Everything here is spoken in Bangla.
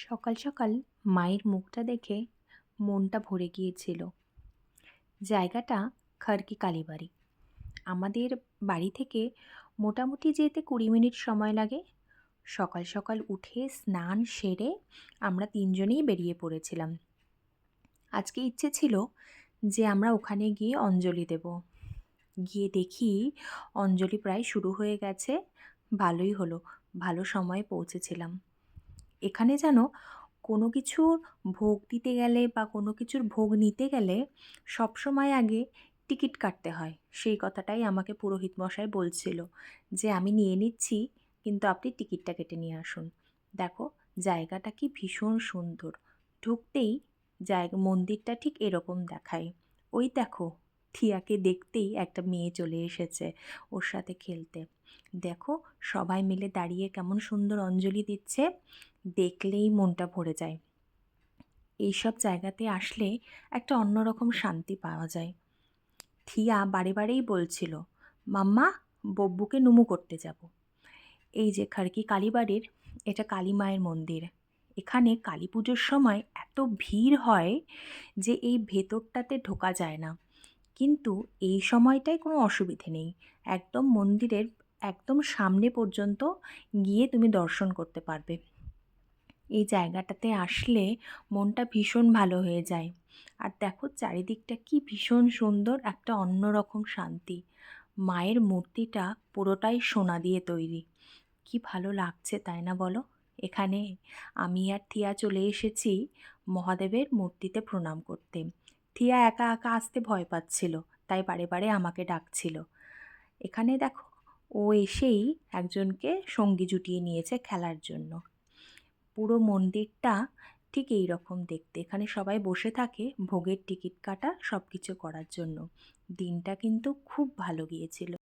সকাল সকাল মায়ের মুখটা দেখে মনটা ভরে গিয়েছিল। জায়গাটা খার্কি কালীবাড়ি। আমাদের বাড়ি থেকে মোটামুটি যেতে ২০ মিনিট সময় লাগে। সকাল সকাল উঠে স্নান সেরে আমরা তিনজনেই বেরিয়ে পড়েছিলাম। আজকে ইচ্ছে ছিল যে আমরা ওখানে গিয়ে অঞ্জলি দেব। গিয়ে দেখি অঞ্জলি প্রায় শুরু হয়ে গেছে। ভালোই হলো, ভালো সময়ে পৌঁছেছিলাম। এখানে যেন কোনো কিছুর ভোগ দিতে গেলে বা কোনো কিছুর ভোগ নিতে গেলে সবসময় আগে টিকিট কাটতে হয়। সেই কথাটাই আমাকে পুরোহিত মশাই বলছিল যে, "আমি নিয়ে নিচ্ছি, কিন্তু আপনি টিকিটটা কেটে নিয়ে আসুন।" দেখো জায়গাটা কি ভীষণ সুন্দর। ঢুকতেই মন্দিরটা ঠিক এরকম দেখায়। ওই দেখো থিয়াকে দেখতেই একটা মেয়ে চলে এসেছে ওর সাথে খেলতে। দেখো সবাই মিলে দাঁড়িয়ে কেমন সুন্দর অঞ্জলি দিচ্ছে, দেখলেই মনটা ভরে যায়। এইসব জায়গাতে আসলে একটা অন্যরকম শান্তি পাওয়া যায়। থিয়া বারে বারেই বলছিল, "মাম্মা, বব্বুকে নুমু করতে যাব।" এই যে খার্কি কালীবাড়ির, এটা কালী মায়ের মন্দির। এখানে কালী পুজোর সময় এত ভিড় হয় যে এই ভেতরটাতে ঢোকা যায় না। কিন্তু এই সময়টায় কোনো অসুবিধে নেই। একদম মন্দিরের একদম সামনে পর্যন্ত গিয়ে তুমি দর্শন করতে পারবে। এই জায়গাটাতে আসলে মনটা ভীষণ ভালো হয়ে যায়। আর দেখো চারিদিকটা কি ভীষণ সুন্দর, একটা অন্যরকম শান্তি। মায়ের মূর্তিটা পুরোটাই সোনা দিয়ে তৈরি। কি ভালো লাগছে তাই না বলো? এখানে আমি আর থিয়া চলে এসেছি মহাদেবের মূর্তিতে প্রণাম করতে। থিয়া একা একা আসতে ভয় পাচ্ছিল, তাই বারে বারে আমাকে ডাকছিল। এখানে দেখো ও এসেই একজনকে সঙ্গী জুটিয়ে নিয়েছে খেলার জন্য। পুরো মন্দিরটা ঠিক এই রকম দেখতে। এখানে সবাই বসে থাকে ভোগের টিকিট কাটা সব কিছু করার জন্য। দিনটা কিন্তু খুব ভালো গিয়েছিল।